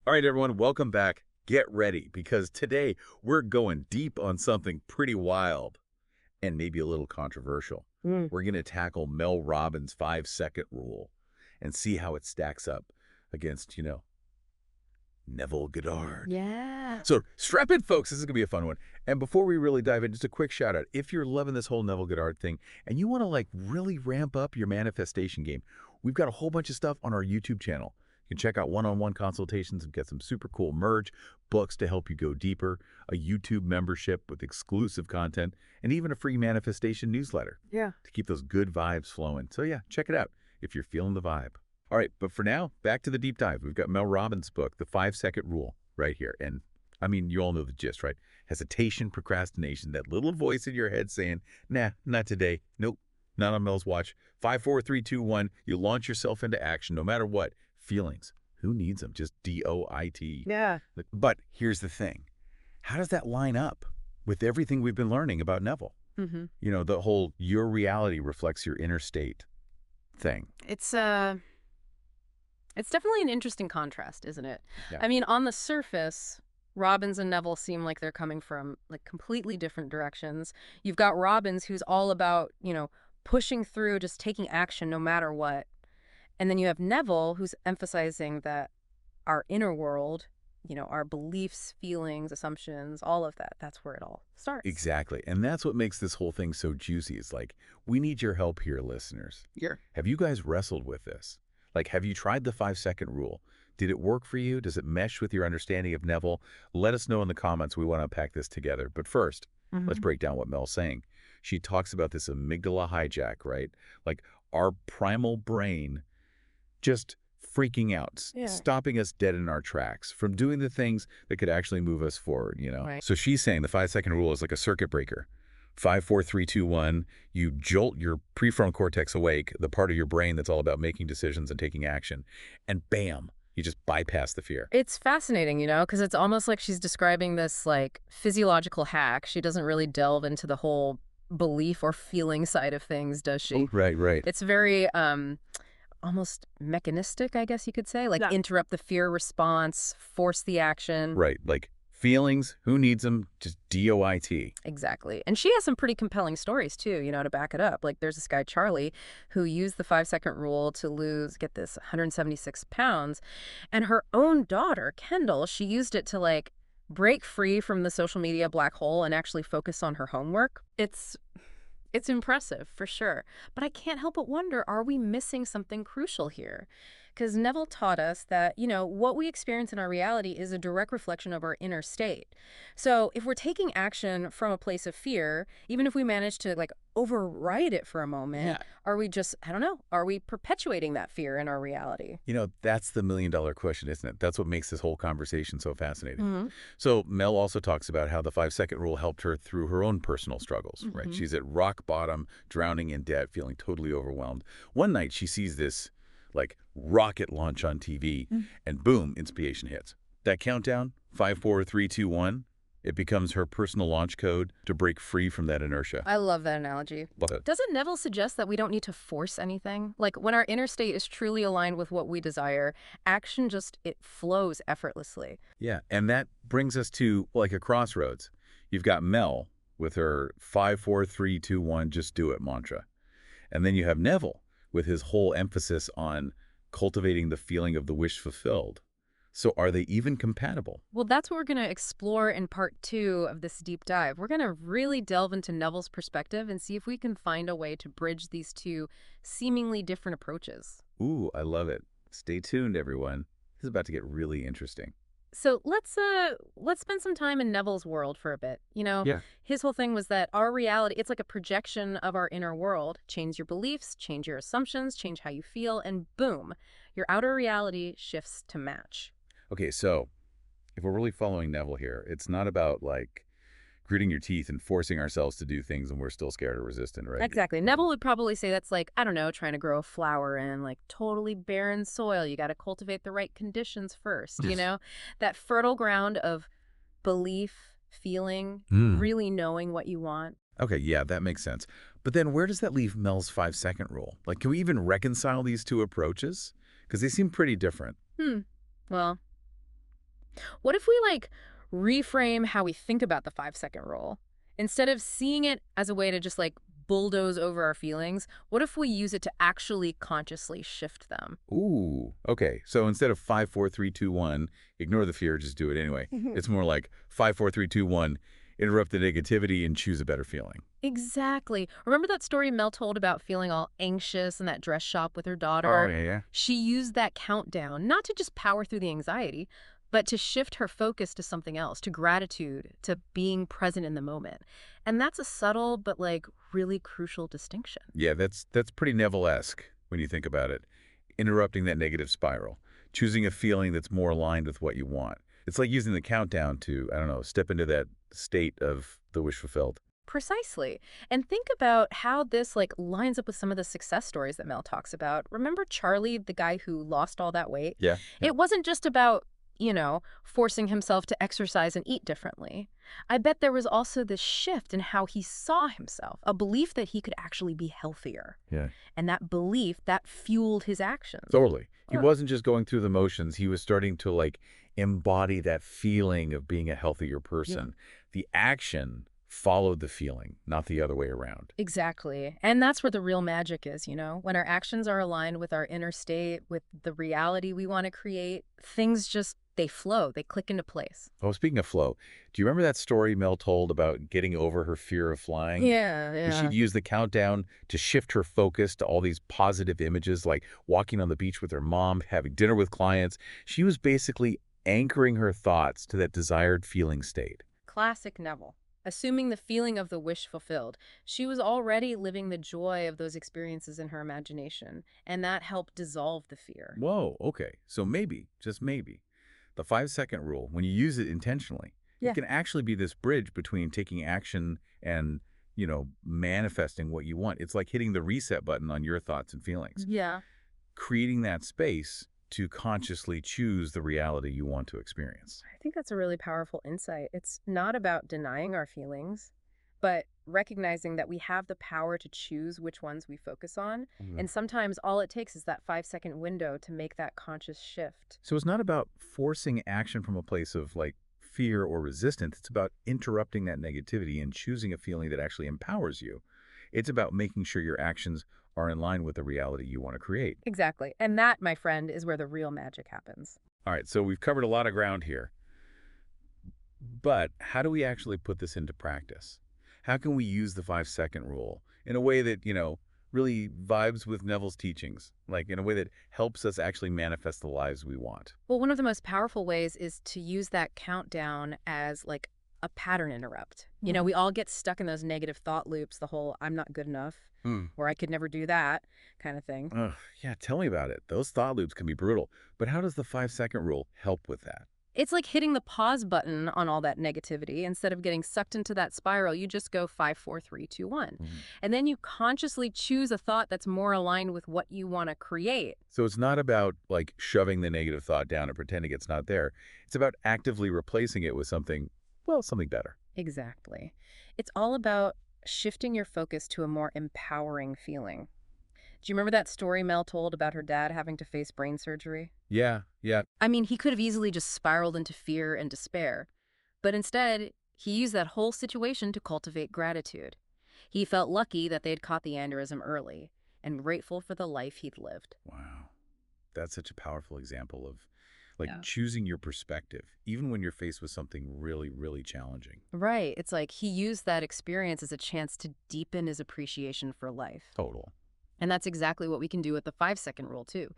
All right, everyone, welcome back. Get ready because today we're going deep on something pretty wild and maybe a little controversial. Mm. We're going to tackle Mel Robbins' 5-second rule and see how it stacks up against, Neville Goddard. Yeah. So strap in, folks. This is going to be a fun one. And before we really dive in, just a quick shout out. If you're loving this whole Neville Goddard thing and you want to really ramp up your manifestation game, we've got a whole bunch of stuff on our YouTube channel. You can check out one-on-one consultations and get some super cool merch, books to help you go deeper, a YouTube membership with exclusive content, and even a free manifestation newsletter Yeah. to keep those good vibes flowing. So yeah, check it out if you're feeling the vibe. All right, but for now, back to the deep dive. We've got Mel Robbins' book, The 5-Second Rule, right here. And I mean, you all know the gist, right? Hesitation, procrastination, that little voice in your head saying, nah, not today. Nope, not on Mel's watch. 5, 4, 3, 2, 1. You launch yourself into action no matter what. Feelings, who needs them? Just DOIT. Yeah. But here's the thing. How does that line up with everything we've been learning about Neville? Mm-hmm. The whole your reality reflects your inner state thing. It's definitely an interesting contrast, isn't it? Yeah. I mean, on the surface, Robbins and Neville seem like they're coming from like completely different directions. You've got Robbins who's all about, pushing through, just taking action no matter what. And then you have Neville who's emphasizing that our inner world, our beliefs, feelings, assumptions, all of that, that's where it all starts. Exactly. And that's what makes this whole thing so juicy. It's like, we need your help here, listeners. Yeah. Have you guys wrestled with this? Like, have you tried the 5-second rule? Did it work for you? Does it mesh with your understanding of Neville? Let us know in the comments. We want to unpack this together. But first, let's break down what Mel's saying. She talks about this amygdala hijack, right? Like our primal brain just freaking out, Yeah. stopping us dead in our tracks from doing the things that could actually move us forward, Right. So she's saying the 5-second rule is like a circuit breaker. 5, 4, 3, 2, 1. You jolt your prefrontal cortex awake, the part of your brain that's all about making decisions and taking action. And bam, you just bypass the fear. It's fascinating, because it's almost like she's describing this like physiological hack. She doesn't really delve into the whole belief or feeling side of things, does she? Right, right. It's very almost mechanistic, I guess you could say, like Yeah. interrupt the fear response, force the action. Right, like feelings, who needs them? Just DOIT. Exactly. And she has some pretty compelling stories too, to back it up. Like there's this guy, Charlie, who used the 5-second rule to lose, get this, 176 pounds. And her own daughter, Kendall, she used it to like break free from the social media black hole and actually focus on her homework. It's impressive, for sure. But I can't help but wonder, are we missing something crucial here? Because Neville taught us that, what we experience in our reality is a direct reflection of our inner state. So if we're taking action from a place of fear, even if we manage to like override it for a moment, are we just, I don't know, are we perpetuating that fear in our reality? That's the million-dollar question, isn't it? That's what makes this whole conversation so fascinating. Mm-hmm. So Mel also talks about how the 5-second rule helped her through her own personal struggles, right? Mhm. She's at rock bottom, drowning in debt, feeling totally overwhelmed. One night she sees this like rocket launch on TV and boom, inspiration hits. That countdown, 5, 4, 3, 2, 1, it becomes her personal launch code to break free from that inertia. I love that analogy. Love it. Doesn't Neville suggest that we don't need to force anything? Like when our inner state is truly aligned with what we desire, action it flows effortlessly. Yeah, and that brings us to like a crossroads. You've got Mel with her 5, 4, 3, 2, 1, just do it mantra. And then you have Neville with his whole emphasis on cultivating the feeling of the wish fulfilled. So are they even compatible? Well, that's what we're going to explore in part 2 of this deep dive. We're going to really delve into Neville's perspective and see if we can find a way to bridge these two seemingly different approaches. Ooh, I love it. Stay tuned, everyone. This is about to get really interesting. So let's spend some time in Neville's world for a bit. Yeah. His whole thing was that our reality, it's like a projection of our inner world. Change your beliefs, change your assumptions, change how you feel, and boom, your outer reality shifts to match. Okay, so if we're really following Neville here, it's not about like gritting your teeth and forcing ourselves to do things when we're still scared or resistant, right? Exactly. Neville would probably say that's like, I don't know, trying to grow a flower in like totally barren soil. You got to cultivate the right conditions first, That fertile ground of belief, feeling, really knowing what you want. Okay, yeah, that makes sense. But then where does that leave Mel's 5-second rule? Like, can we even reconcile these two approaches? Because they seem pretty different. Well, What if we, like, reframe how we think about the 5-second rule? Instead of seeing it as a way to just, like, bulldoze over our feelings, what if we use it to actually consciously shift them? Ooh, okay. So instead of 5, 4, 3, 2, 1, ignore the fear, just do it anyway. It's more like 5, 4, 3, 2, 1, interrupt the negativity and choose a better feeling. Exactly. Remember that story Mel told about feeling all anxious in that dress shop with her Oh, daughter? yeah, yeah. She used that countdown not to just power through the anxiety, but to shift her focus to something else, to gratitude, to being present in the moment. And that's a subtle but, like, really crucial distinction. Yeah, that's pretty Neville-esque when you think about it. Interrupting that negative spiral, choosing a feeling that's more aligned with what you want. It's like using the countdown to, I don't know, step into that state of the wish fulfilled. Precisely. And think about how this, like, lines up with some of the success stories that Mel talks about. Remember Charlie, the guy who lost all that weight? Yeah, yeah. It wasn't just about, forcing himself to exercise and eat differently. I bet there was also this shift in how he saw himself, a belief that he could actually be healthier. Yeah. And that belief, that fueled his actions. Totally. He Huh. wasn't just going through the motions. He was starting to like embody that feeling of being a healthier person. The action followed the feeling, not the other way around. Exactly. And that's where the real magic is, when our actions are aligned with our inner state, with the reality we want to create, things just, they flow, they click into place. Oh, speaking of flow, do you remember that story Mel told about getting over her fear of flying? Yeah, She'd yeah. use the countdown to shift her focus to all these positive images, like walking on the beach with her mom, having dinner with clients. She was basically anchoring her thoughts to that desired feeling state. Classic Neville. Assuming the feeling of the wish fulfilled, she was already living the joy of those experiences in her imagination, and that helped dissolve the fear. Whoa, okay. So maybe, just maybe, the 5-second rule, when you use it intentionally, it Yeah. can actually be this bridge between taking action and, manifesting what you want. It's like hitting the reset button on your thoughts and feelings, Yeah. creating that space to consciously choose the reality you want to experience. I think that's a really powerful insight. It's not about denying our feelings, but recognizing that we have the power to choose which ones we focus on. Mhm. And sometimes all it takes is that 5-second window to make that conscious shift. So it's not about forcing action from a place of like fear or resistance. It's about interrupting that negativity and choosing a feeling that actually empowers you. It's about making sure your actions are in line with the reality you want to create. Exactly. And that, my friend, is where the real magic happens. All right, so we've covered a lot of ground here. But how do we actually put this into practice? How can we use the 5-second rule in a way that, really vibes with Neville's teachings, like in a way that helps us actually manifest the lives we want? Well, one of the most powerful ways is to use that countdown as, like, a pattern interrupt. We all get stuck in those negative thought loops, the whole I'm not good enough Hmm. or I could never do that kind of thing. Ugh, yeah, tell me about it. Those thought loops can be brutal. But how does the 5-second rule help with that? It's like hitting the pause button on all that negativity. Instead of getting sucked into that spiral, you just go 5, 4, 3, 2, 1. Mhm. And then you consciously choose a thought that's more aligned with what you want to create. So it's not about like shoving the negative thought down and pretending it's not there. It's about actively replacing it with something, well, something better. Exactly. It's all about shifting your focus to a more empowering feeling. Do you remember that story Mel told about her dad having to face brain surgery? Yeah, yeah. I mean, he could have easily just spiraled into fear and despair, but instead, he used that whole situation to cultivate gratitude. He felt lucky that they'd caught the aneurysm early and grateful for the life he'd lived. Wow. That's such a powerful example of like Yeah. choosing your perspective, even when you're faced with something really, really challenging. Right. It's like he used that experience as a chance to deepen his appreciation for life. Total. And that's exactly what we can do with the 5-second rule, too.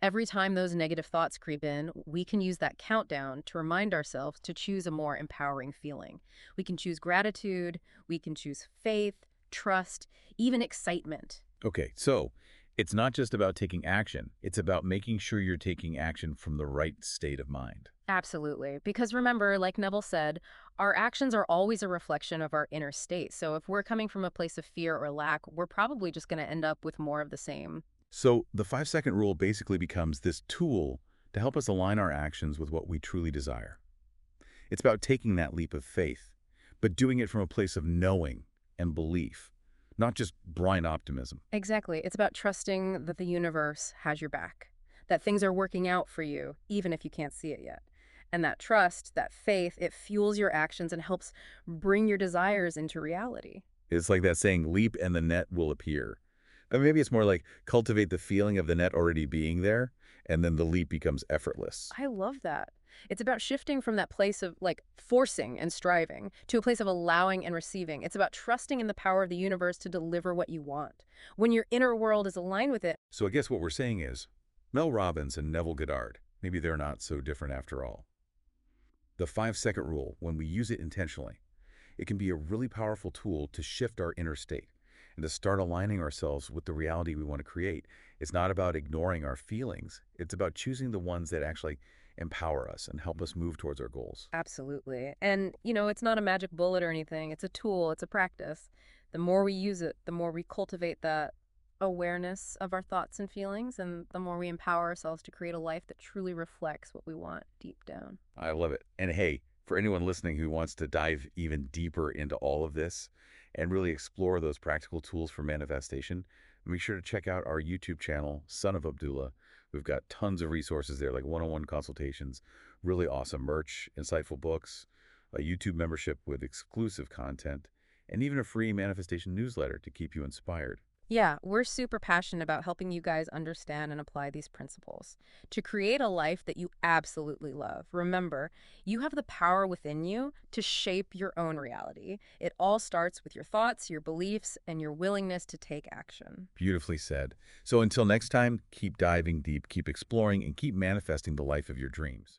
Every time those negative thoughts creep in, we can use that countdown to remind ourselves to choose a more empowering feeling. We can choose gratitude, we can choose faith, trust, even excitement. Okay, so it's not just about taking action. It's about making sure you're taking action from the right state of mind. Absolutely. Because remember, like Neville said, our actions are always a reflection of our inner state. So if we're coming from a place of fear or lack, we're probably just going to end up with more of the same. So the 5-second rule basically becomes this tool to help us align our actions with what we truly desire. It's about taking that leap of faith, but doing it from a place of knowing and belief, not just blind optimism. Exactly. It's about trusting that the universe has your back, that things are working out for you, even if you can't see it yet. And that trust, that faith, it fuels your actions and helps bring your desires into reality. It's like that saying, leap and the net will appear. Or maybe it's more like cultivate the feeling of the net already being there, and then the leap becomes effortless. I love that. It's about shifting from that place of like forcing and striving to a place of allowing and receiving. It's about trusting in the power of the universe to deliver what you want. When your inner world is aligned with it, So I guess what we're saying is, Mel Robbins and Neville Goddard, maybe they're not so different after all. The 5-second rule, when we use it intentionally, it can be a really powerful tool to shift our inner state and to start aligning ourselves with the reality we want to create. It's not about ignoring our feelings. It's about choosing the ones that actually empower us and help us move towards our goals. absolutely. And, it's not a magic bullet or anything. It's a tool, it's a practice. The more we use it, the more we cultivate that awareness of our thoughts and feelings, and the more we empower ourselves to create a life that truly reflects what we want deep down. I love it. And hey, for anyone listening who wants to dive even deeper into all of this and really explore those practical tools for manifestation, make sure to check out our YouTube channel, Son of Abdullah. We've got tons of resources there, like one-on-one consultations, really awesome merch, insightful books, a YouTube membership with exclusive content, and even a free manifestation newsletter to keep you inspired. Yeah, we're super passionate about helping you guys understand and apply these principles to create a life that you absolutely love. Remember, you have the power within you to shape your own reality. It all starts with your thoughts, your beliefs, and your willingness to take action. Beautifully said. So until next time, keep diving deep, keep exploring, and keep manifesting the life of your dreams.